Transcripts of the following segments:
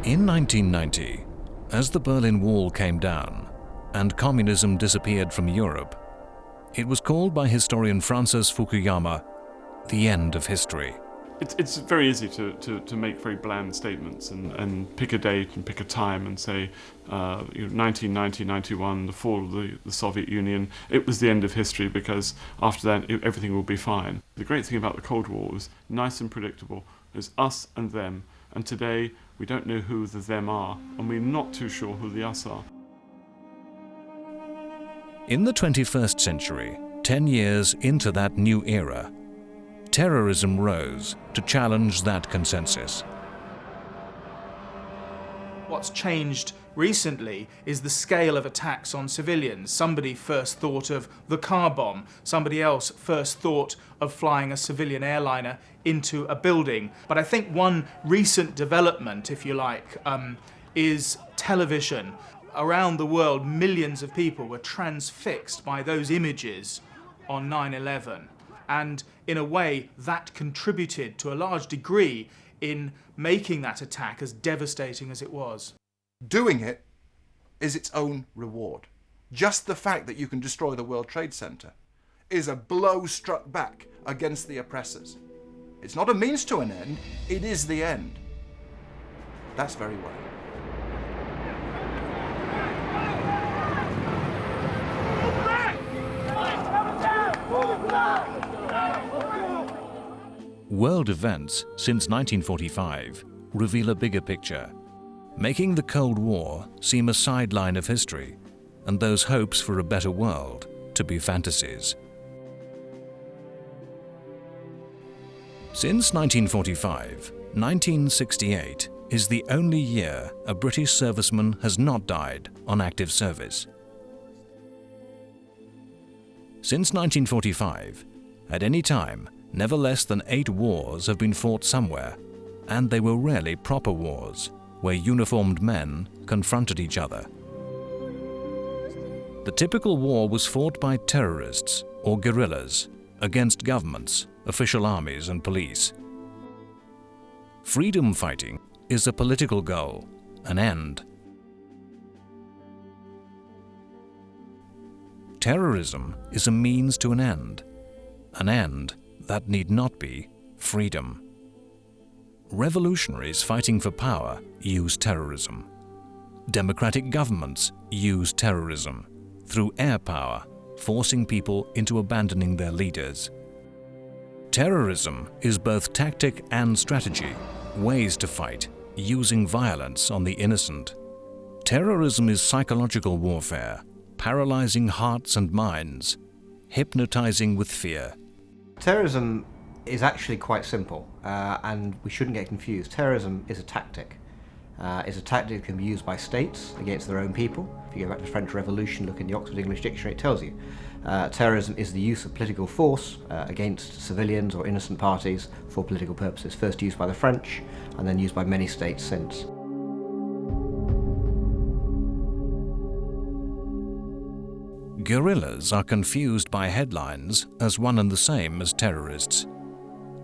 In 1990, as the Berlin Wall came down and communism disappeared from Europe, it was called by historian Francis Fukuyama the end of history. It's very easy to make very bland statements and pick a date and pick a time and say, 1990, 91, the fall of the Soviet Union, it was the end of history because after that everything will be fine. The great thing about the Cold War was nice and predictable. There's us and them, and today we don't know who the them are, and we're not too sure who the us are. In the 21st century, 10 years into that new era, terrorism rose to challenge that consensus. What's changed recently is the scale of attacks on civilians. Somebody first thought of the car bomb. Somebody else first thought of flying a civilian airliner into a building. But I think one recent development, if you like, is television. Around the world, millions of people were transfixed by those images on 9/11. And in a way, that contributed to a large degree in making that attack as devastating as it was. Doing it is its own reward. Just the fact that you can destroy the World Trade Center is a blow struck back against the oppressors. It's not a means to an end, it is the end. That's very well. World events since 1945 reveal a bigger picture, making the Cold War seem a sideline of history and those hopes for a better world to be fantasies. Since 1945, 1968 is the only year a British serviceman has not died on active service. Since 1945, at any time, never less than 8 wars have been fought somewhere, and they were rarely proper wars, where uniformed men confronted each other. The typical war was fought by terrorists or guerrillas against governments, official armies and police. Freedom fighting is a political goal, an end. Terrorism is a means to an end that need not be freedom. Revolutionaries fighting for power use terrorism. Democratic governments use terrorism through air power, forcing people into abandoning their leaders. Terrorism is both tactic and strategy, ways to fight, using violence on the innocent. Terrorism is psychological warfare, paralyzing hearts and minds, hypnotizing with fear. Terrorism is actually quite simple, and we shouldn't get confused. Terrorism is a tactic. It's a tactic that can be used by states against their own people. If you go back to the French Revolution, look in the Oxford English Dictionary, it tells you. Terrorism is the use of political force against civilians or innocent parties for political purposes, first used by the French and then used by many states since. Guerrillas are confused by headlines as one and the same as terrorists.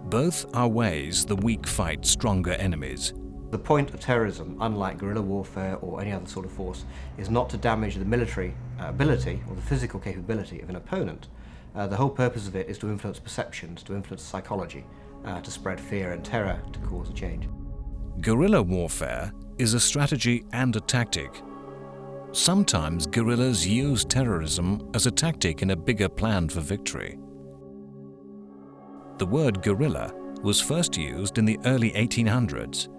Both are ways the weak fight stronger enemies. The point of terrorism, unlike guerrilla warfare or any other sort of force, is not to damage the military ability or the physical capability of an opponent. The whole purpose of it is to influence perceptions, to influence psychology, to spread fear and terror, to cause a change. Guerrilla warfare is a strategy and a tactic. Sometimes guerrillas use terrorism as a tactic in a bigger plan for victory. The word guerrilla was first used in the early 1800s,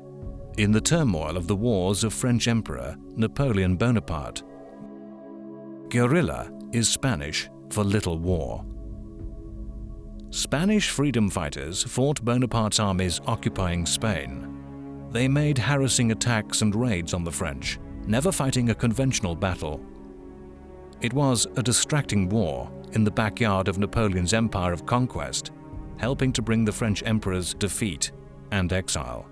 in the turmoil of the wars of French Emperor Napoleon Bonaparte. Guerrilla is Spanish for little war. Spanish freedom fighters fought Bonaparte's armies occupying Spain. They made harassing attacks and raids on the French, never fighting a conventional battle. It was a distracting war in the backyard of Napoleon's empire of conquest, helping to bring the French emperor's defeat and exile.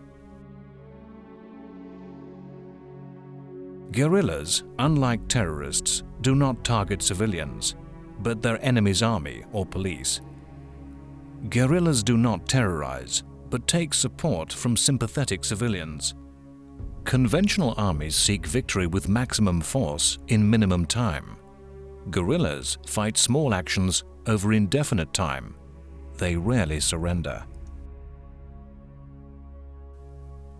Guerrillas, unlike terrorists, do not target civilians, but their enemy's army or police. Guerrillas do not terrorize, but take support from sympathetic civilians. Conventional armies seek victory with maximum force in minimum time. Guerrillas fight small actions over indefinite time. They rarely surrender.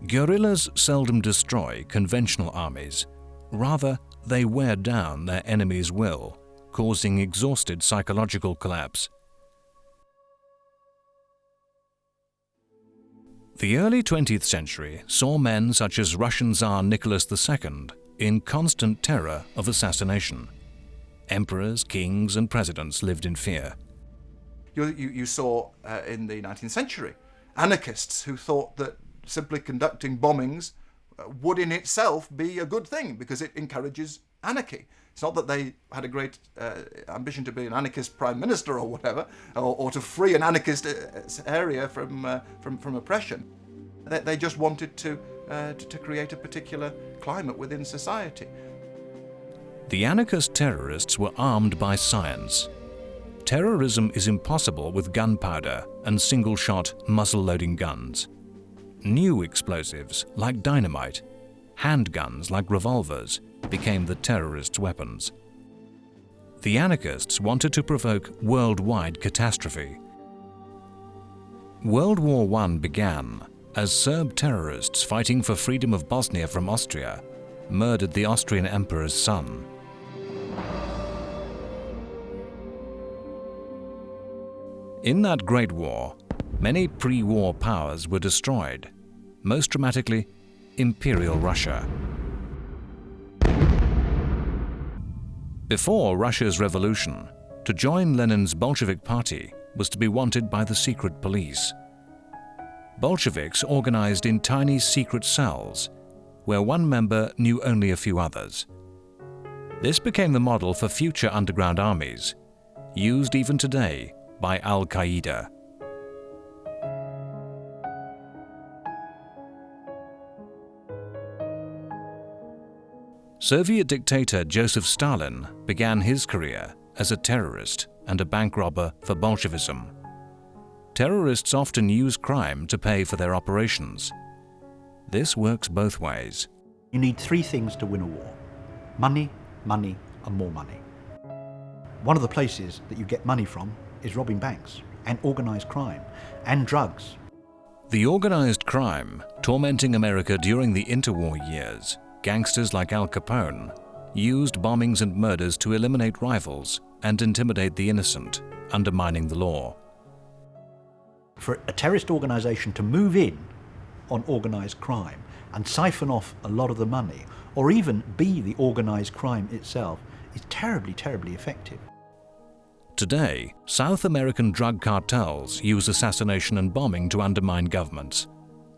Guerrillas seldom destroy conventional armies. Rather, they wear down their enemy's will, causing exhausted psychological collapse. The early 20th century saw men such as Russian Tsar Nicholas II in constant terror of assassination. Emperors, kings, and presidents lived in fear. You saw in the 19th century anarchists who thought that simply conducting bombings would in itself be a good thing because it encourages anarchy. It's not that they had a great ambition to be an anarchist prime minister or whatever, or to free an anarchist area from oppression. They just wanted to create a particular climate within society. The anarchist terrorists were armed by science. Terrorism is impossible with gunpowder and single-shot, muzzle-loading guns. New explosives, like dynamite, handguns like revolvers, became the terrorists' weapons. The anarchists wanted to provoke worldwide catastrophe. World War I began as Serb terrorists fighting for freedom of Bosnia from Austria murdered the Austrian emperor's son. In that Great War, many pre-war powers were destroyed, most dramatically, Imperial Russia. Before Russia's revolution, to join Lenin's Bolshevik Party was to be wanted by the secret police. Bolsheviks organized in tiny secret cells, where one member knew only a few others. This became the model for future underground armies, used even today by Al-Qaeda. Soviet dictator Joseph Stalin began his career as a terrorist and a bank robber for Bolshevism. Terrorists often use crime to pay for their operations. This works both ways. You need three things to win a war: money, money, and more money. One of the places that you get money from is robbing banks and organized crime and drugs. The organized crime tormenting America during the interwar years, gangsters like Al Capone used bombings and murders to eliminate rivals and intimidate the innocent, undermining the law. For a terrorist organization to move in on organized crime and siphon off a lot of the money, or even be the organized crime itself, is terribly, terribly effective. Today, South American drug cartels use assassination and bombing to undermine governments.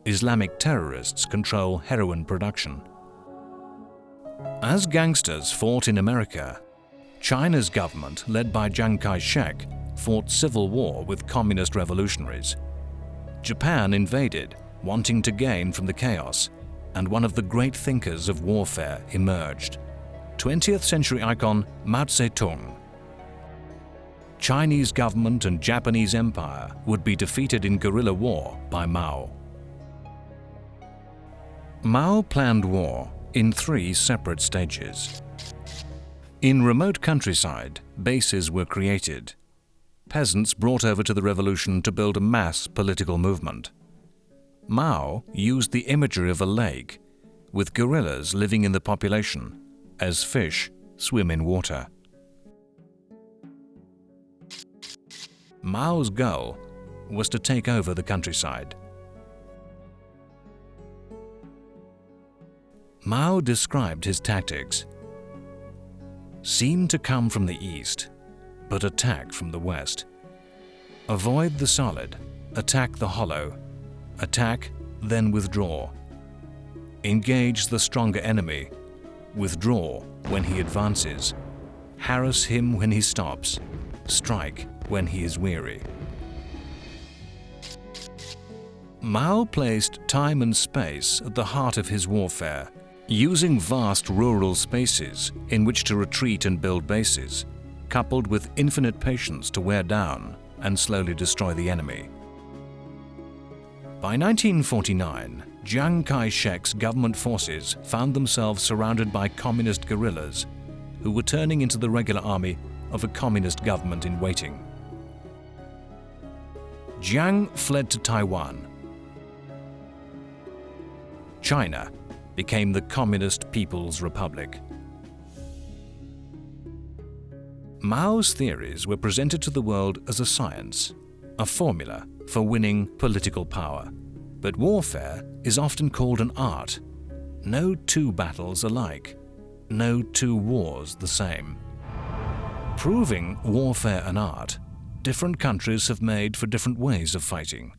Islamic terrorists control heroin production. As gangsters fought in America, China's government, led by Chiang Kai-shek, fought civil war with communist revolutionaries. Japan invaded, wanting to gain from the chaos, and one of the great thinkers of warfare emerged, 20th century icon Mao Zedong. Chinese government and Japanese empire would be defeated in guerrilla war by Mao. Mao planned war in 3 separate stages. In remote countryside, bases were created. Peasants brought over to the revolution to build a mass political movement. Mao used the imagery of a lake, with guerrillas living in the population, as fish swim in water. Mao's goal was to take over the countryside. Mao described his tactics. Seem to come from the east, but attack from the west. Avoid the solid, attack the hollow. Attack, then withdraw. Engage the stronger enemy. Withdraw when he advances. Harass him when he stops. Strike when he is weary. Mao placed time and space at the heart of his warfare, using vast rural spaces in which to retreat and build bases, coupled with infinite patience to wear down and slowly destroy the enemy. By 1949, Chiang Kai-shek's government forces found themselves surrounded by communist guerrillas who were turning into the regular army of a communist government in waiting. Jiang fled to Taiwan. China became the Communist People's Republic. Mao's theories were presented to the world as a science, a formula for winning political power. But warfare is often called an art. No two battles alike, no two wars the same. Proving warfare an art, different countries have made for different ways of fighting.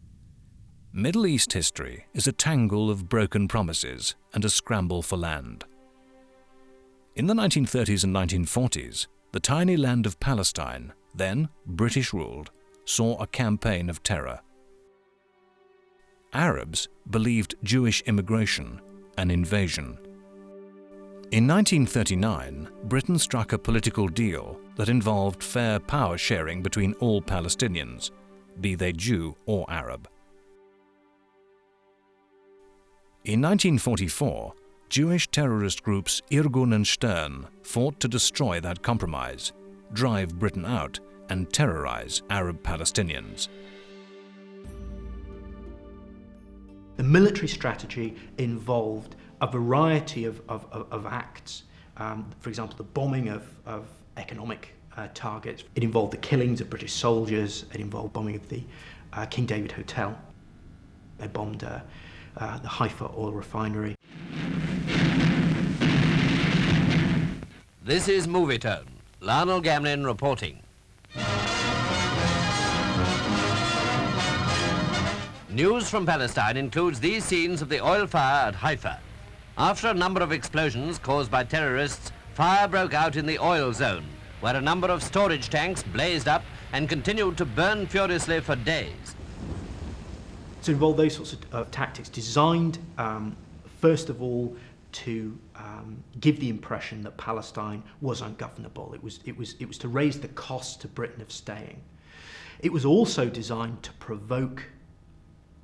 Middle East history is a tangle of broken promises and a scramble for land. In the 1930s and 1940s, the tiny land of Palestine, then British-ruled, saw a campaign of terror. Arabs believed Jewish immigration an invasion. In 1939, Britain struck a political deal that involved fair power sharing between all Palestinians, be they Jew or Arab. In 1944, Jewish terrorist groups Irgun and Stern fought to destroy that compromise, drive Britain out, and terrorize Arab Palestinians. The military strategy involved a variety of acts. For example, the bombing of economic targets. It involved the killings of British soldiers. It involved bombing of the King David Hotel. They bombed the Haifa oil refinery. This is Movietone. Lionel Gamlin reporting. News from Palestine includes these scenes of the oil fire at Haifa. After a number of explosions caused by terrorists, fire broke out in the oil zone, where a number of storage tanks blazed up and continued to burn furiously for days. So it involved those sorts of tactics designed, first of all, to give the impression that Palestine was ungovernable. It was to raise the cost to Britain of staying. It was also designed to provoke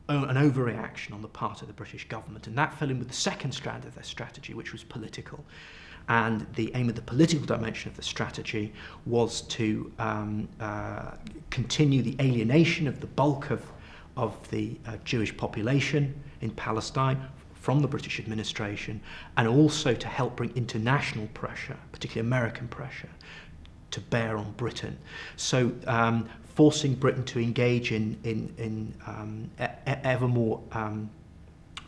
an overreaction on the part of the British government, and that fell in with the second strand of their strategy, which was political. And the aim of the political dimension of the strategy was to continue the alienation of the bulk of the Jewish population in Palestine from the British administration, and also to help bring international pressure, particularly American pressure, to bear on Britain. So forcing Britain to engage in ever more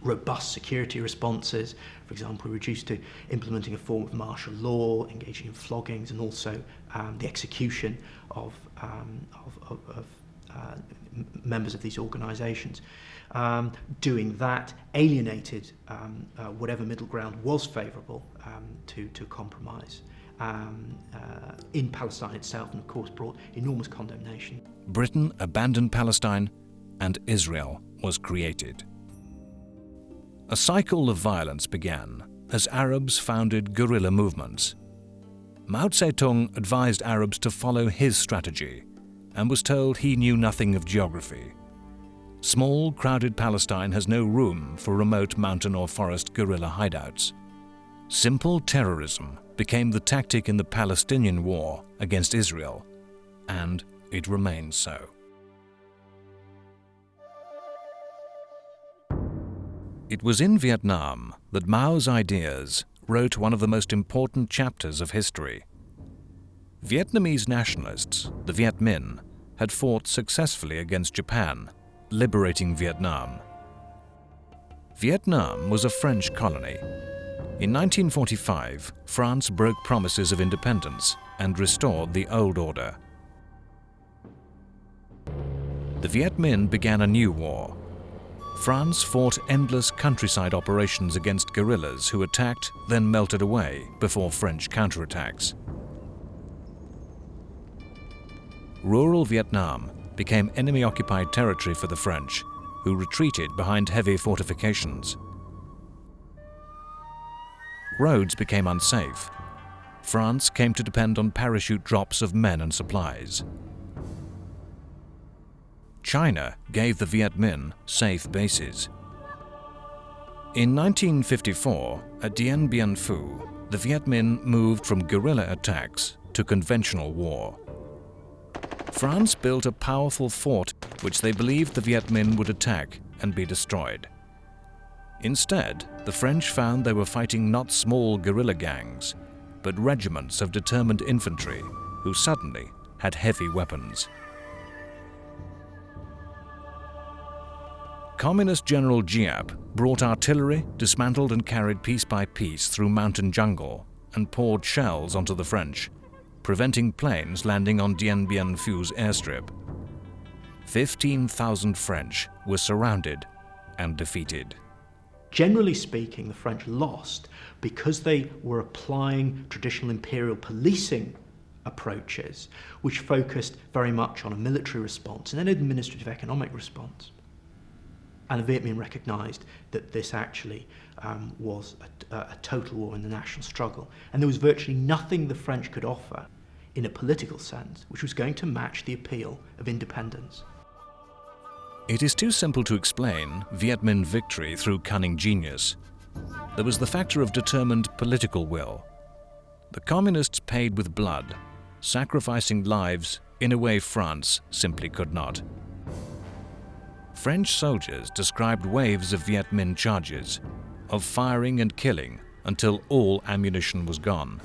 robust security responses, for example, reduced to implementing a form of martial law, engaging in floggings, and also the execution of members of these organisations. Doing that alienated whatever middle ground was favourable to compromise in Palestine itself, and of course brought enormous condemnation. Britain abandoned Palestine and Israel was created. A cycle of violence began as Arabs founded guerrilla movements. Mao Zedong advised Arabs to follow his strategy and was told he knew nothing of geography. Small, crowded Palestine has no room for remote mountain or forest guerrilla hideouts. Simple terrorism became the tactic in the Palestinian war against Israel, and it remains so. It was in Vietnam that Mao's ideas wrote one of the most important chapters of history. Vietnamese nationalists, the Viet Minh, had fought successfully against Japan, liberating Vietnam. Vietnam was a French colony. In 1945, France broke promises of independence and restored the old order. The Viet Minh began a new war. France fought endless countryside operations against guerrillas who attacked, then melted away before French counterattacks. Rural Vietnam became enemy-occupied territory for the French, who retreated behind heavy fortifications. Roads became unsafe. France came to depend on parachute drops of men and supplies. China gave the Viet Minh safe bases. In 1954, at Dien Bien Phu, the Viet Minh moved from guerrilla attacks to conventional war. France built a powerful fort which they believed the Viet Minh would attack and be destroyed. Instead, the French found they were fighting not small guerrilla gangs, but regiments of determined infantry who suddenly had heavy weapons. Communist General Giap brought artillery, dismantled and carried piece by piece through mountain jungle, and poured shells onto the French, preventing planes landing on Dien Bien Phu's airstrip. 15,000 French were surrounded and defeated. Generally speaking, the French lost because they were applying traditional imperial policing approaches, which focused very much on a military response and an administrative economic response. And the Viet Minh recognised that this actually was a total war in the national struggle. And there was virtually nothing the French could offer in a political sense which was going to match the appeal of independence. It is too simple to explain Viet Minh victory through cunning genius. There was the factor of determined political will. The communists paid with blood, sacrificing lives in a way France simply could not. French soldiers described waves of Viet Minh charges, of firing and killing until all ammunition was gone,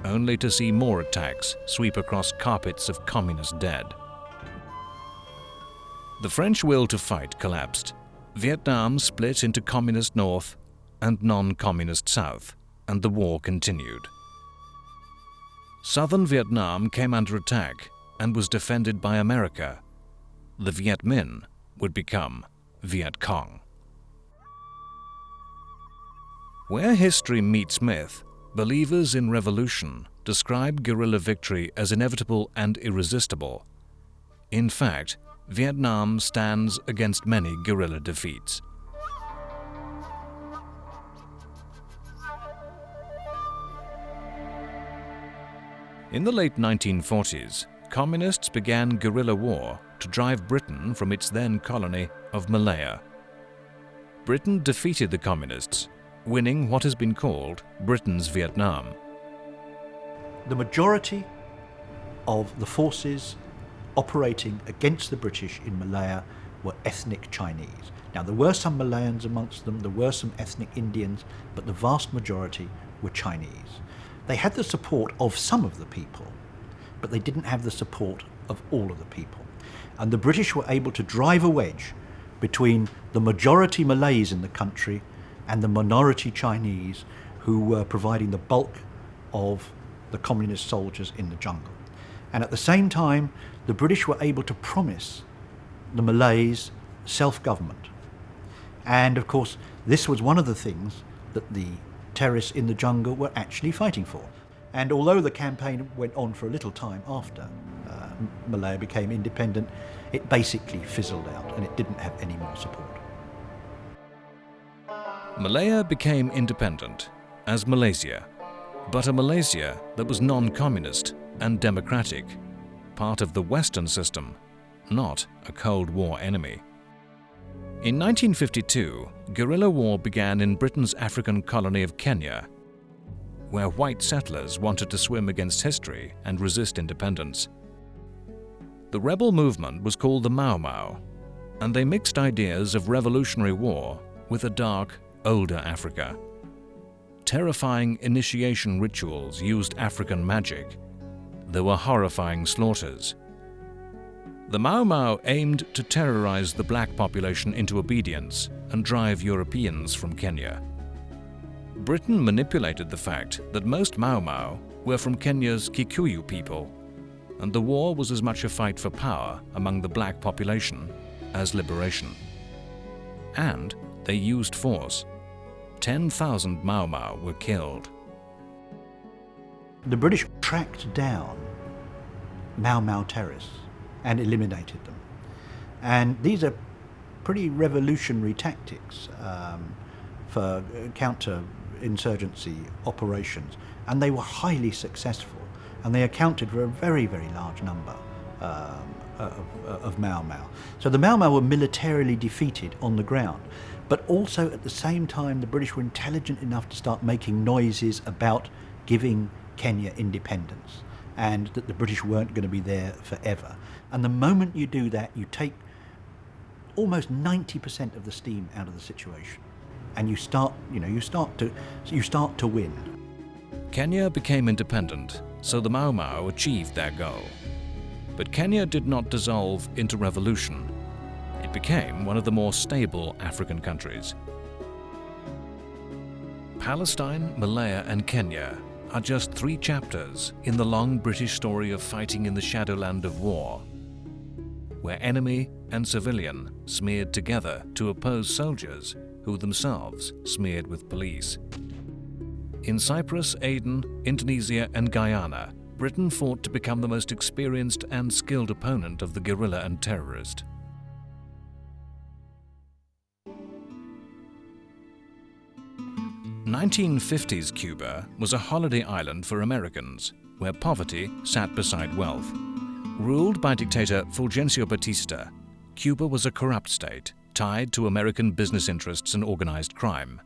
only to see more attacks sweep across carpets of communist dead. The French will to fight collapsed. Vietnam split into Communist North and non-Communist South, and the war continued. Southern Vietnam came under attack and was defended by America. The Viet Minh would become Viet Cong. Where history meets myth, believers in revolution describe guerrilla victory as inevitable and irresistible. In fact, Vietnam stands against many guerrilla defeats. In the late 1940s, communists began guerrilla war to drive Britain from its then colony of Malaya. Britain defeated the communists, winning what has been called Britain's Vietnam. The majority of the forces operating against the British in Malaya were ethnic Chinese. Now, there were some Malayans amongst them, there were some ethnic Indians, but the vast majority were Chinese. They had the support of some of the people, but they didn't have the support of all of the people. And the British were able to drive a wedge between the majority Malays in the country and the minority Chinese who were providing the bulk of the communist soldiers in the jungle. And at the same time, the British were able to promise the Malays self-government. And of course, this was one of the things that the terrorists in the jungle were actually fighting for. And although the campaign went on for a little time after Malaya became independent, it basically fizzled out and it didn't have any more support. Malaya became independent as Malaysia, but a Malaysia that was non-communist and democratic, part of the Western system, not a Cold War enemy. In 1952, guerrilla war began in Britain's African colony of Kenya, where white settlers wanted to swim against history and resist independence. The rebel movement was called the Mau Mau, and they mixed ideas of revolutionary war with a dark, older Africa. Terrifying initiation rituals used African magic. There were horrifying slaughters. The Mau Mau aimed to terrorize the black population into obedience and drive Europeans from Kenya. Britain manipulated the fact that most Mau Mau were from Kenya's Kikuyu people, and the war was as much a fight for power among the black population as liberation. And they used force. 10,000 Mau Mau were killed. The British tracked down Mau Mau terrorists and eliminated them. And these are pretty revolutionary tactics for counter-insurgency operations, and they were highly successful, and they accounted for a very, very large number of Mau Mau. So the Mau Mau were militarily defeated on the ground, But also at the same time, the British were intelligent enough to start making noises about giving Kenya independence, and that the British weren't going to be there forever. And the moment you do that, you take almost 90% of the steam out of the situation, and you start to win. Kenya became independent, so the Mau Mau achieved their goal. But Kenya did not dissolve into revolution. It became one of the more stable African countries. Palestine, Malaya and Kenya are just 3 chapters in the long British story of fighting in the shadowland of war, where enemy and civilian smeared together to oppose soldiers who themselves smeared with police. In Cyprus, Aden, Indonesia and Guyana, Britain fought to become the most experienced and skilled opponent of the guerrilla and terrorist. The 1950s Cuba was a holiday island for Americans, where poverty sat beside wealth. Ruled by dictator Fulgencio Batista, Cuba was a corrupt state, tied to American business interests and organized crime.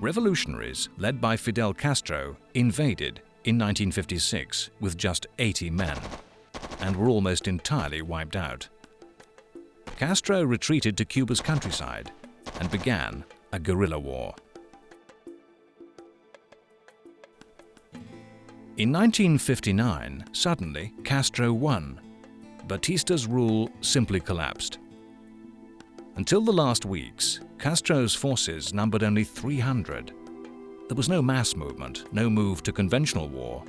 Revolutionaries, led by Fidel Castro, invaded in 1956 with just 80 men, and were almost entirely wiped out. Castro retreated to Cuba's countryside and began a guerrilla war. In 1959, suddenly, Castro won. Batista's rule simply collapsed. Until the last weeks, Castro's forces numbered only 300. There was no mass movement, no move to conventional war.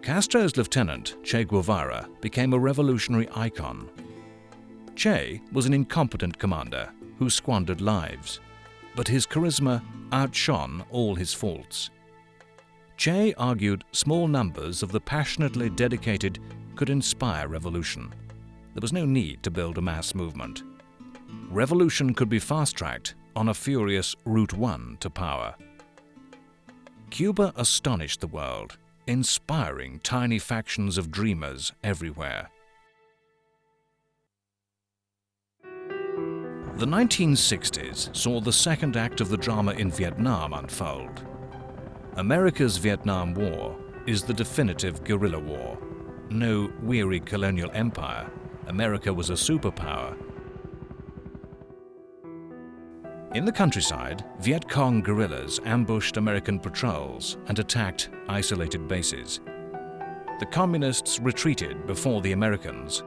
Castro's lieutenant, Che Guevara, became a revolutionary icon. Che was an incompetent commander who squandered lives, but his charisma outshone all his faults. Che argued small numbers of the passionately dedicated could inspire revolution. There was no need to build a mass movement. Revolution could be fast-tracked on a furious Route 1 to power. Cuba astonished the world, inspiring tiny factions of dreamers everywhere. The 1960s saw the second act of the drama in Vietnam unfold. America's Vietnam War is the definitive guerrilla war. No weary colonial empire. America was a superpower. In the countryside, Viet Cong guerrillas ambushed American patrols and attacked isolated bases. The communists retreated before the Americans.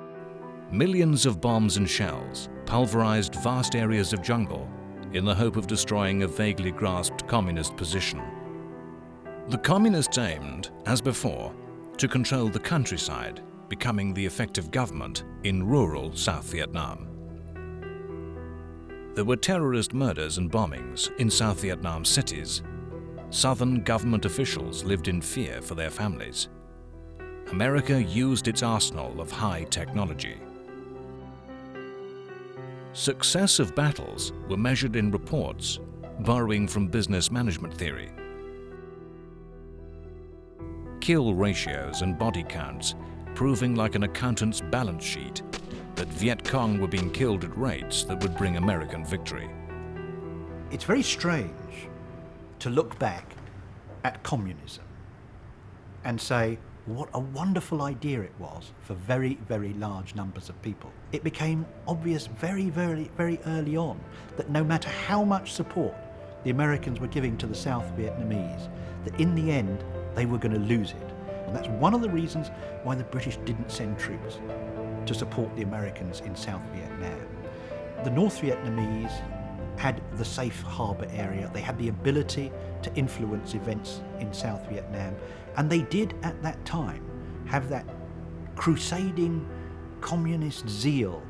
Millions of bombs and shells pulverized vast areas of jungle in the hope of destroying a vaguely grasped communist position. The communists aimed, as before, to control the countryside, becoming the effective government in rural South Vietnam. There were terrorist murders and bombings in South Vietnam cities. Southern government officials lived in fear for their families. America used its arsenal of high technology. Successive battles were measured in reports, borrowing from business management theory. Kill ratios and body counts proving like an accountant's balance sheet that Viet Cong were being killed at rates that would bring American victory. It's very strange to look back at communism and say what a wonderful idea it was for very, very large numbers of people. It became obvious very, very, very early on that no matter how much support the Americans were giving to the South Vietnamese, that in the end they were going to lose it. And that's one of the reasons why the British didn't send troops to support the Americans in South Vietnam. The North Vietnamese had the safe harbour area. They had the ability to influence events in South Vietnam. And they did, at that time, have that crusading communist zeal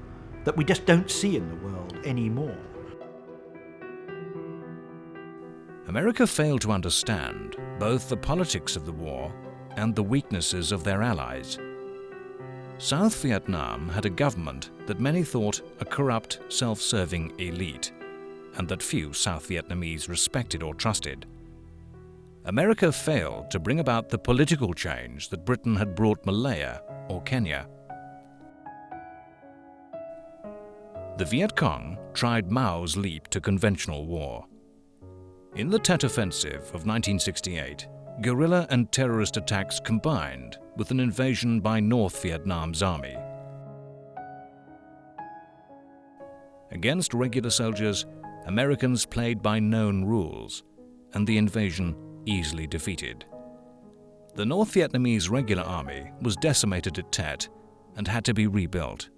that we just don't see in the world anymore. America failed to understand both the politics of the war and the weaknesses of their allies. South Vietnam had a government that many thought a corrupt, self-serving elite, and that few South Vietnamese respected or trusted. America failed to bring about the political change that Britain had brought Malaya or Kenya. The Viet Cong tried Mao's leap to conventional war. In the Tet Offensive of 1968, guerrilla and terrorist attacks combined with an invasion by North Vietnam's army. Against regular soldiers, Americans played by known rules, and the invasion easily defeated. The North Vietnamese regular army was decimated at Tet and had to be rebuilt.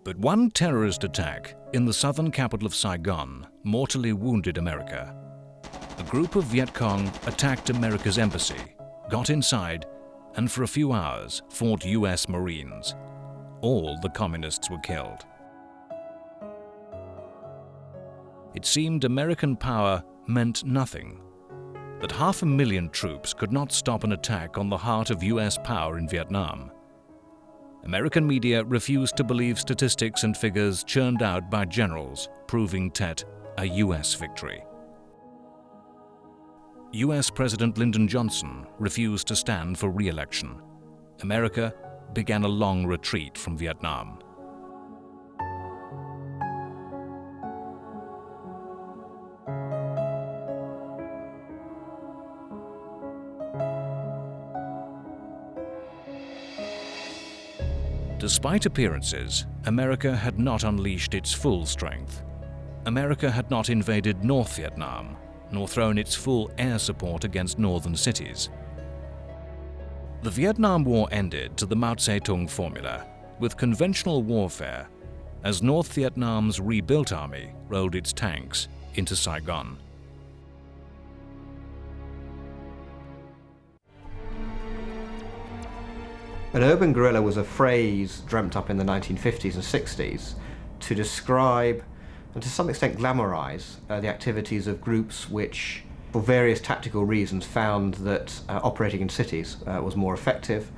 But one terrorist attack in the southern capital of Saigon mortally wounded America. A group of Viet Cong attacked America's embassy, got inside, and for a few hours fought US Marines. All the communists were killed. It seemed American power meant nothing, that 500,000 troops could not stop an attack on the heart of US power in Vietnam. American media refused to believe statistics and figures churned out by generals proving Tet a US victory. US President Lyndon Johnson refused to stand for re-election. America began a long retreat from Vietnam. Despite appearances, America had not unleashed its full strength. America had not invaded North Vietnam, nor thrown its full air support against northern cities. The Vietnam War ended to the Mao Zedong formula, with conventional warfare, as North Vietnam's rebuilt army rolled its tanks into Saigon. An urban guerrilla was a phrase dreamt up in the 1950s and 60s to describe and to some extent glamorize the activities of groups which, for various tactical reasons, found that operating in cities was more effective.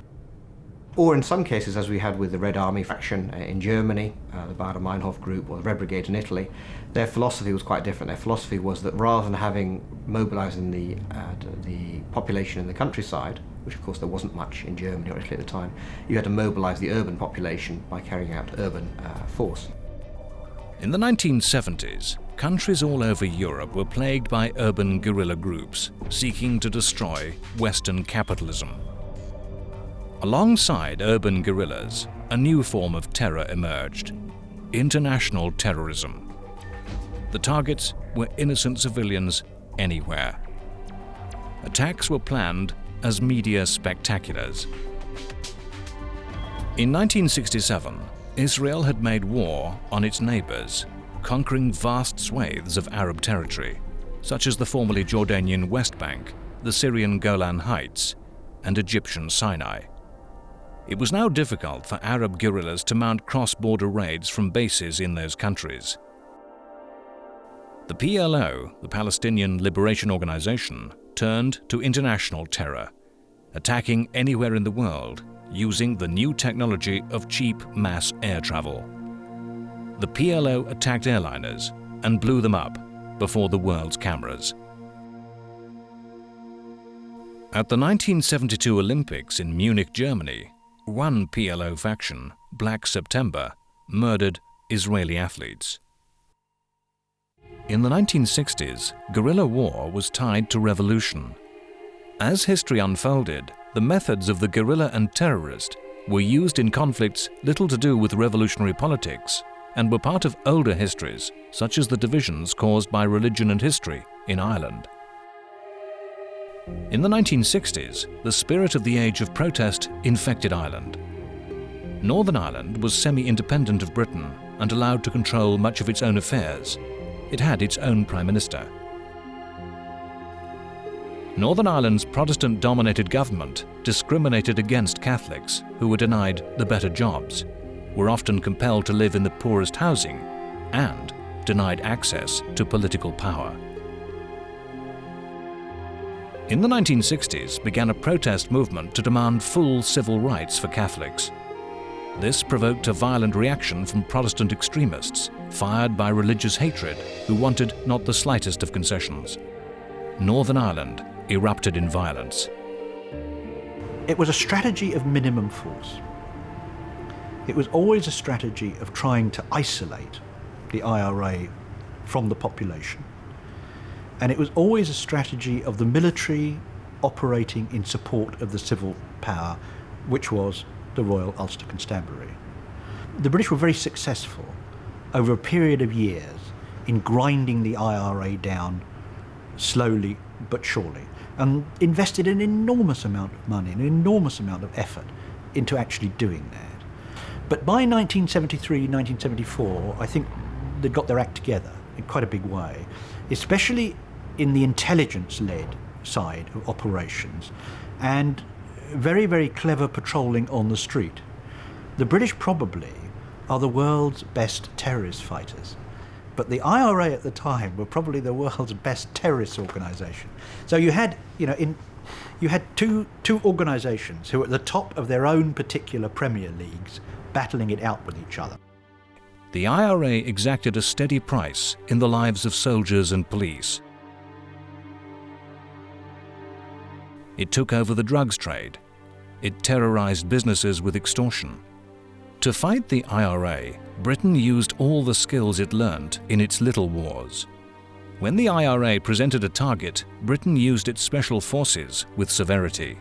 Or in some cases, as we had with the Red Army faction in Germany, the Baader-Meinhof group, or the Red Brigade in Italy, their philosophy was quite different. Their philosophy was that rather than having mobilizing the population in the countryside, which of course there wasn't much in Germany or Italy at the time, you had to mobilize the urban population by carrying out urban force. In the 1970s, countries all over Europe were plagued by urban guerrilla groups seeking to destroy Western capitalism. Alongside urban guerrillas, a new form of terror emerged: international terrorism. The targets were innocent civilians anywhere. Attacks were planned as media spectaculars. In 1967, Israel had made war on its neighbors, conquering vast swathes of Arab territory, such as the formerly Jordanian West Bank, the Syrian Golan Heights, and Egyptian Sinai. It was now difficult for Arab guerrillas to mount cross-border raids from bases in those countries. The PLO, the Palestinian Liberation Organization, turned to international terror, attacking anywhere in the world using the new technology of cheap mass air travel. The PLO attacked airliners and blew them up before the world's cameras. At the 1972 Olympics in Munich, Germany, one PLO faction, Black September, murdered Israeli athletes. In the 1960s, guerrilla war was tied to revolution. As history unfolded, the methods of the guerrilla and terrorist were used in conflicts little to do with revolutionary politics and were part of older histories, such as the divisions caused by religion and history in Ireland. In the 1960s, the spirit of the age of protest infected Ireland. Northern Ireland was semi-independent of Britain and allowed to control much of its own affairs. It had its own Prime Minister. Northern Ireland's Protestant-dominated government discriminated against Catholics who were denied the better jobs, were often compelled to live in the poorest housing, and denied access to political power. In the 1960s began a protest movement to demand full civil rights for Catholics. This provoked a violent reaction from Protestant extremists, fired by religious hatred, who wanted not the slightest of concessions. Northern Ireland erupted in violence. It was a strategy of minimum force. It was always a strategy of trying to isolate the IRA from the population. And it was always a strategy of the military operating in support of the civil power, which was the Royal Ulster Constabulary. The British were very successful over a period of years in grinding the IRA down slowly but surely, and invested an enormous amount of money, an enormous amount of effort into actually doing that. But by 1973, 1974, I think they'd got their act together in quite a big way, especially in the intelligence-led side of operations, and very, very clever patrolling on the street. The British probably are the world's best terrorist fighters, but the IRA at the time were probably the world's best terrorist organisation. So you had, you had two organisations who were at the top of their own particular Premier Leagues, battling it out with each other. The IRA exacted a steady price in the lives of soldiers and police. It took over the drugs trade. It terrorized businesses with extortion. To fight the IRA, Britain used all the skills it learnt in its little wars. When the IRA presented a target, Britain used its special forces with severity.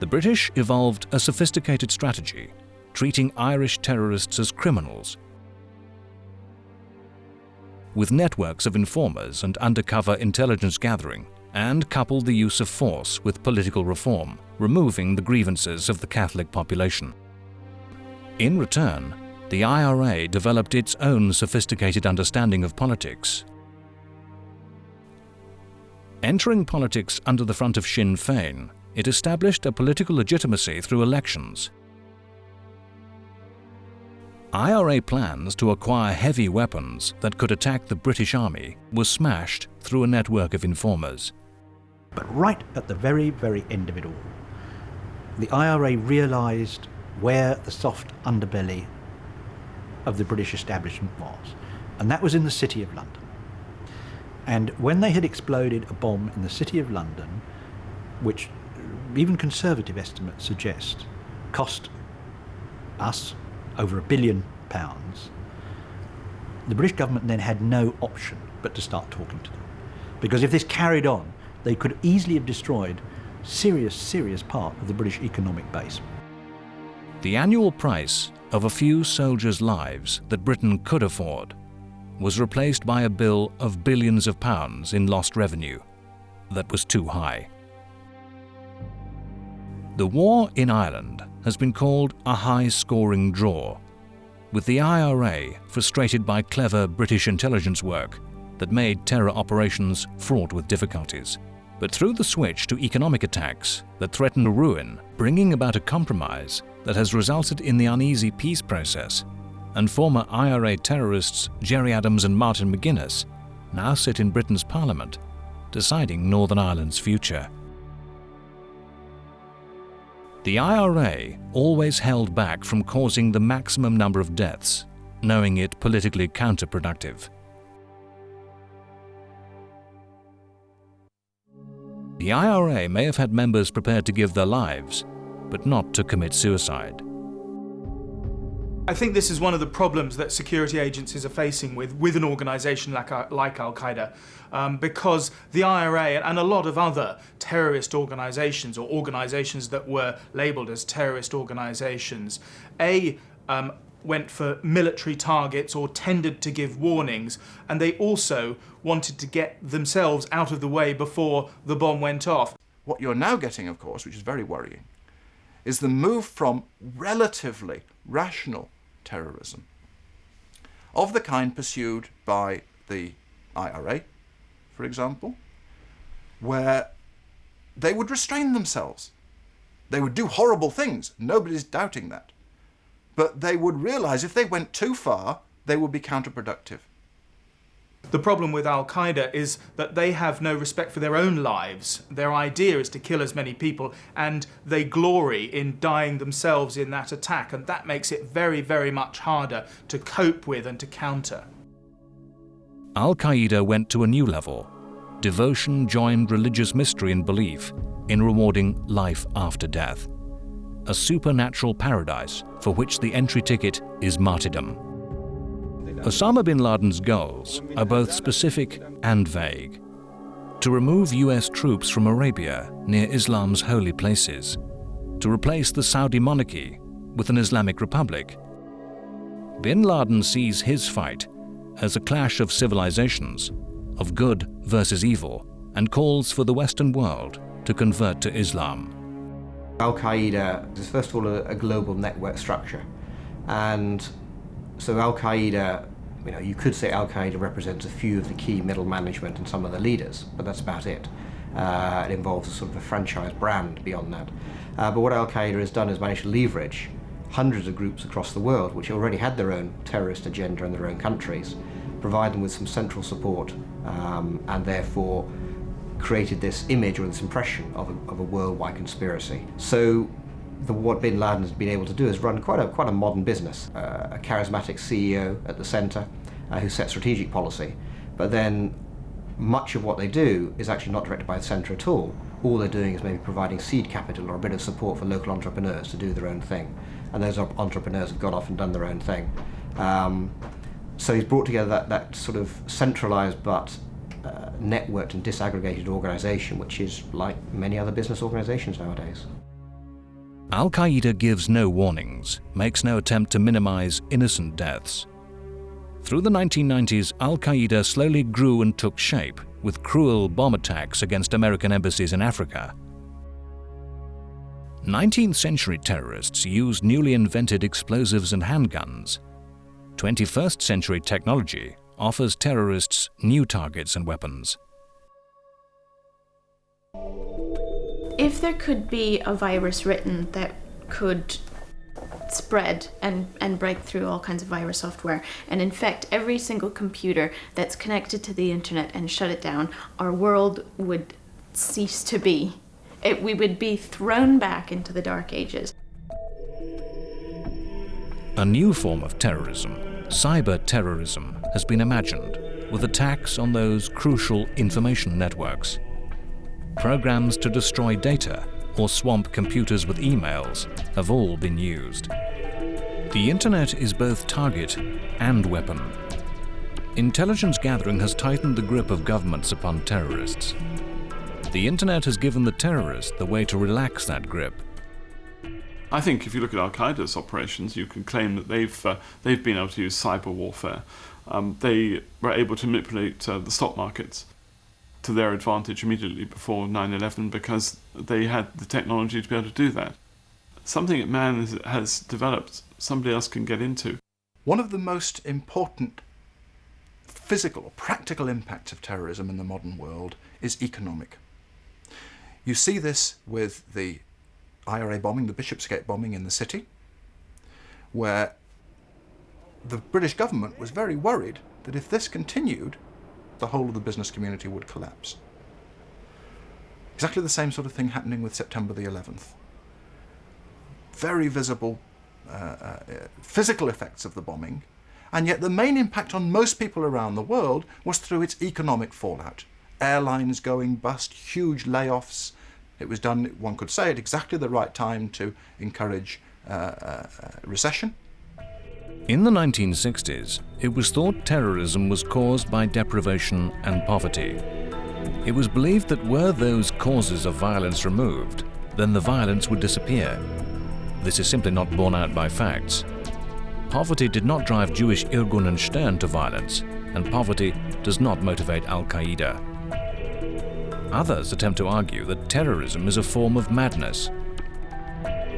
The British evolved a sophisticated strategy, treating Irish terrorists as criminals. With networks of informers and undercover intelligence gathering, and coupled the use of force with political reform, removing the grievances of the Catholic population. In return, the IRA developed its own sophisticated understanding of politics. Entering politics under the front of Sinn Féin, it established a political legitimacy through elections. IRA plans to acquire heavy weapons that could attack the British Army were smashed through a network of informers. But right at the very, very end of it all, the IRA realised where the soft underbelly of the British establishment was, and that was in the City of London. And when they had exploded a bomb in the City of London, which even conservative estimates suggest cost us over £1 billion, the British government then had no option but to start talking to them. Because if this carried on, they could easily have destroyed serious part of the British economic base. The annual price of a few soldiers' lives that Britain could afford was replaced by a bill of billions of pounds in lost revenue that was too high. The war in Ireland has been called a high-scoring draw, with the IRA frustrated by clever British intelligence work that made terror operations fraught with difficulties. But through the switch to economic attacks that threatened ruin, bringing about a compromise that has resulted in the uneasy peace process, and former IRA terrorists Gerry Adams and Martin McGuinness now sit in Britain's Parliament, deciding Northern Ireland's future. The IRA always held back from causing the maximum number of deaths, knowing it politically counterproductive. The IRA may have had members prepared to give their lives, but not to commit suicide. I think this is one of the problems that security agencies are facing with an organisation like Al-Qaeda, because the IRA and a lot of other terrorist organisations, or organisations that were labelled as terrorist organisations, went for military targets or tended to give warnings, and they also wanted to get themselves out of the way before the bomb went off. What you're now getting, of course, which is very worrying, is the move from relatively rational terrorism of the kind pursued by the IRA, for example, where they would restrain themselves. They would do horrible things, nobody's doubting that. But they would realise if they went too far, they would be counterproductive. The problem with Al-Qaeda is that they have no respect for their own lives. Their idea is to kill as many people, and they glory in dying themselves in that attack, and that makes it very, very much harder to cope with and to counter. Al-Qaeda went to a new level. Devotion joined religious mystery and belief in rewarding life after death. a supernatural paradise for which the entry ticket is martyrdom. Osama bin Laden's goals are both specific and vague. To remove US troops from Arabia near Islam's holy places, to replace the Saudi monarchy with an Islamic republic. Bin Laden sees his fight as a clash of civilizations, of good versus evil, and calls for the Western world to convert to Islam. Al-Qaeda is first of all a global network structure, and so Al-Qaeda, you could say Al-Qaeda represents a few of the key middle management and some of the leaders, but that's about it. It involves a sort of a franchise brand beyond that. But what Al-Qaeda has done is managed to leverage hundreds of groups across the world which already had their own terrorist agenda in their own countries, provide them with some central support, and therefore created this image or this impression of a worldwide conspiracy. So what bin Laden has been able to do is run quite a modern business, a charismatic CEO at the center who sets strategic policy, but then much of what they do is actually not directed by the center at all. All they're doing is maybe providing seed capital or a bit of support for local entrepreneurs to do their own thing. And those entrepreneurs have gone off and done their own thing. So he's brought together that sort of centralized but networked and disaggregated organization, which is like many other business organizations nowadays. Al-Qaeda gives no warnings, makes no attempt to minimize innocent deaths. Through the 1990s, Al-Qaeda slowly grew and took shape, with cruel bomb attacks against American embassies in Africa. 19th century terrorists used newly invented explosives and handguns. 21st century technology offers terrorists new targets and weapons. If there could be a virus written that could spread and break through all kinds of virus software and infect every single computer that's connected to the internet and shut it down, our world would cease to be. We would be thrown back into the Dark Ages. A new form of terrorism, cyber terrorism, has been imagined, with attacks on those crucial information networks. Programs to destroy data or swamp computers with emails have all been used. The internet is both target and weapon. Intelligence gathering has tightened the grip of governments upon terrorists. The internet has given the terrorists the way to relax that grip. I think if you look at Al-Qaeda's operations, you can claim that they've been able to use cyber warfare. They were able to manipulate the stock markets to their advantage immediately before 9/11 because they had the technology to be able to do that. Something that man has developed, somebody else can get into. One of the most important physical or practical impacts of terrorism in the modern world is economic. You see this with the IRA bombing, the Bishopsgate bombing in the city, where the British government was very worried that if this continued, the whole of the business community would collapse. Exactly the same sort of thing happening with September the 11th. Very visible physical effects of the bombing, and yet the main impact on most people around the world was through its economic fallout. Airlines going bust, huge layoffs. It was done, one could say, at exactly the right time to encourage recession. In the 1960s, it was thought terrorism was caused by deprivation and poverty. It was believed that were those causes of violence removed, then the violence would disappear. This is simply not borne out by facts. Poverty did not drive Jewish Irgun and Stern to violence, and poverty does not motivate Al-Qaeda. Others attempt to argue that terrorism is a form of madness.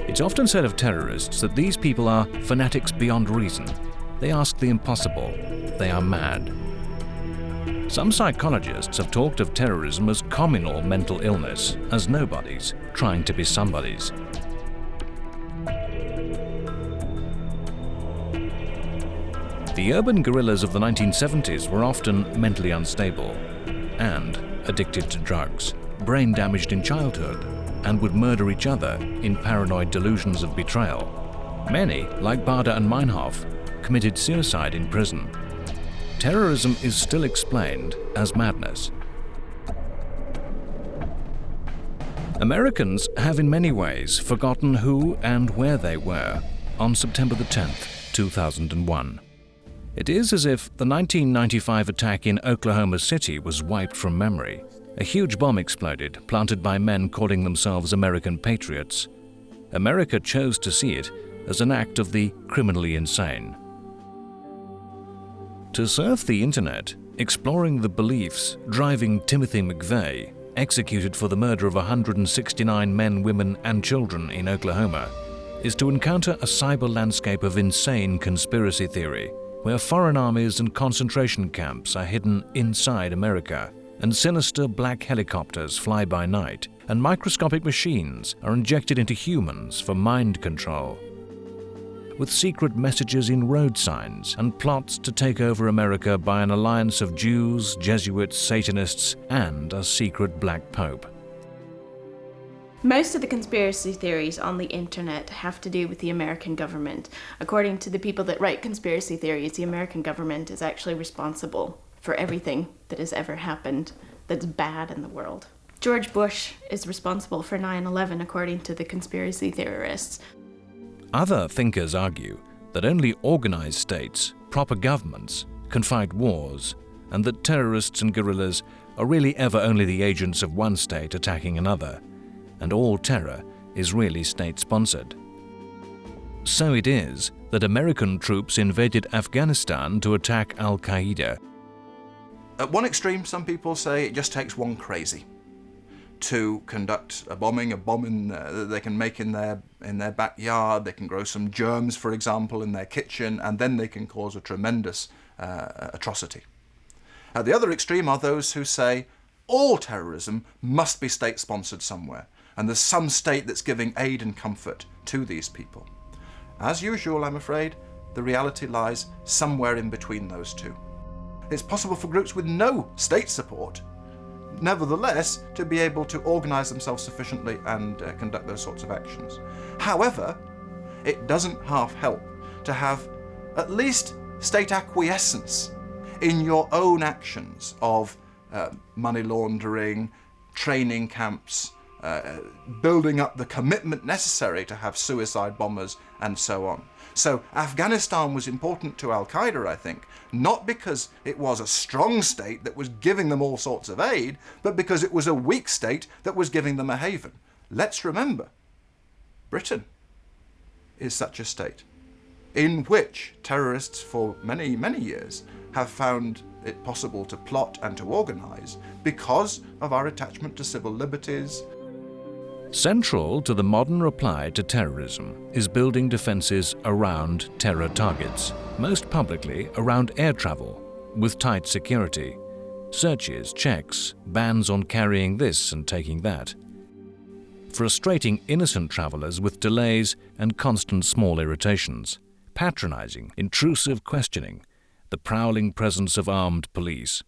It's often said of terrorists that these people are fanatics beyond reason. They ask the impossible. They are mad. Some psychologists have talked of terrorism as communal mental illness, as nobodies trying to be somebodies. The urban guerrillas of the 1970s were often mentally unstable and addicted to drugs, brain damaged in childhood, and would murder each other in paranoid delusions of betrayal. Many, like Bader and Meinhof, committed suicide in prison. Terrorism is still explained as madness. Americans have in many ways forgotten who and where they were on September the 10th, 2001. It is as if the 1995 attack in Oklahoma City was wiped from memory. A huge bomb exploded, planted by men calling themselves American patriots. America chose to see it as an act of the criminally insane. To surf the internet, exploring the beliefs driving Timothy McVeigh, executed for the murder of 169 men, women, and children in Oklahoma, is to encounter a cyber landscape of insane conspiracy theory, where foreign armies and concentration camps are hidden inside America, and sinister black helicopters fly by night, and microscopic machines are injected into humans for mind control, with secret messages in road signs and plots to take over America by an alliance of Jews, Jesuits, Satanists, and a secret black pope. Most of the conspiracy theories on the internet have to do with the American government. According to the people that write conspiracy theories, the American government is actually responsible for everything that has ever happened that's bad in the world. George Bush is responsible for 9/11, according to the conspiracy theorists. Other thinkers argue that only organized states, proper governments, can fight wars, and that terrorists and guerrillas are really ever only the agents of one state attacking another, and all terror is really state-sponsored. So it is that American troops invaded Afghanistan to attack Al-Qaeda. At one extreme, some people say it just takes one crazy to conduct a bomb that they can make in their backyard. They can grow some germs, for example, in their kitchen, and then they can cause a tremendous atrocity. At the other extreme are those who say all terrorism must be state-sponsored somewhere, and there's some state that's giving aid and comfort to these people. As usual, I'm afraid, the reality lies somewhere in between those two. It's possible for groups with no state support, nevertheless, to be able to organise themselves sufficiently and conduct those sorts of actions. However, it doesn't half help to have at least state acquiescence in your own actions of money laundering, training camps, building up the commitment necessary to have suicide bombers, and so on. So Afghanistan was important to Al-Qaeda, I think, not because it was a strong state that was giving them all sorts of aid, but because it was a weak state that was giving them a haven. Let's remember, Britain is such a state in which terrorists for many, many years have found it possible to plot and to organise because of our attachment to civil liberties. Central to the modern reply to terrorism is building defences around terror targets, most publicly around air travel, with tight security, searches, checks, bans on carrying this and taking that, frustrating innocent travellers with delays and constant small irritations, patronising, intrusive questioning, the prowling presence of armed police.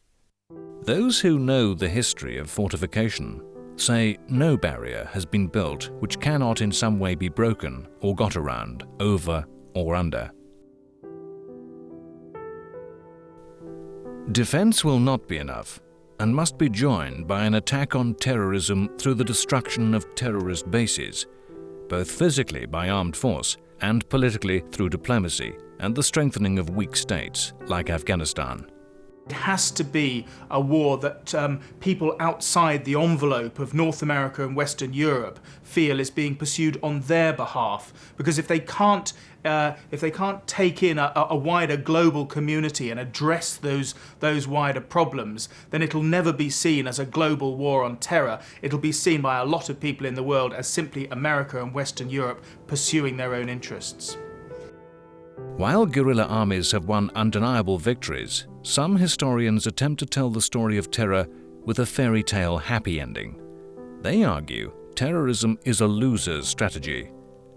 Those who know the history of fortification say no barrier has been built which cannot in some way be broken or got around, over or under. Defense will not be enough and must be joined by an attack on terrorism through the destruction of terrorist bases, both physically by armed force and politically through diplomacy and the strengthening of weak states like Afghanistan. It has to be a war that people outside the envelope of North America and Western Europe feel is being pursued on their behalf. Because if they can't take in a wider global community and address those wider problems, then it'll never be seen as a global war on terror. It'll be seen by a lot of people in the world as simply America and Western Europe pursuing their own interests. While guerrilla armies have won undeniable victories, some historians attempt to tell the story of terror with a fairy tale happy ending. They argue terrorism is a loser's strategy,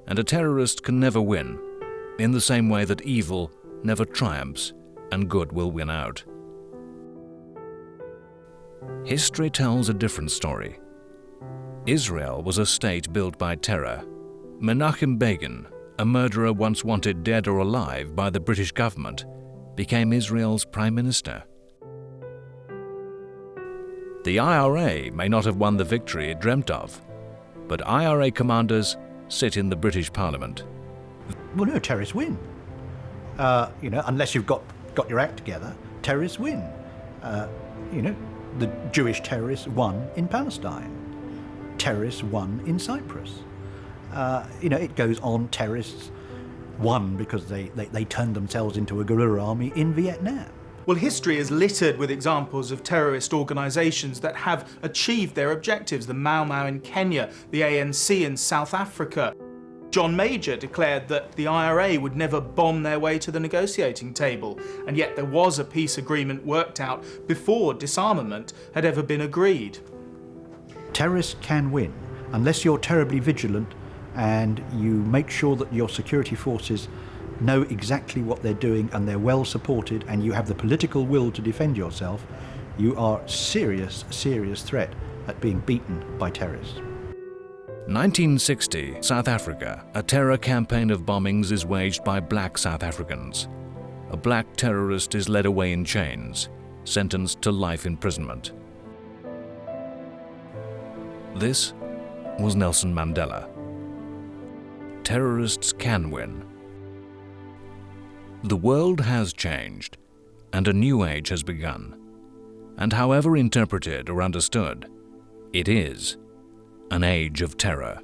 and a terrorist can never win, in the same way that evil never triumphs and good will win out. History tells a different story. Israel was a state built by terror. Menachem Begin, a murderer once wanted dead or alive by the British government, became Israel's Prime Minister. The IRA may not have won the victory it dreamt of, but IRA commanders sit in the British Parliament. Well, no, terrorists win. Unless you've got your act together, terrorists win. The Jewish terrorists won in Palestine. Terrorists won in Cyprus. It goes on. Terrorists won because they turned themselves into a guerrilla army in Vietnam. Well, history is littered with examples of terrorist organisations that have achieved their objectives. The Mau Mau in Kenya, the ANC in South Africa. John Major declared that the IRA would never bomb their way to the negotiating table, and yet there was a peace agreement worked out before disarmament had ever been agreed. Terrorists can win unless you're terribly vigilant and you make sure that your security forces know exactly what they're doing and they're well supported and you have the political will to defend yourself. You are a serious threat at being beaten by terrorists. 1960, South Africa. A terror campaign of bombings is waged by black South Africans. A black terrorist is led away in chains, sentenced to life imprisonment. This was Nelson Mandela. Terrorists can win. The world has changed, and a new age has begun. And however interpreted or understood, it is an age of terror.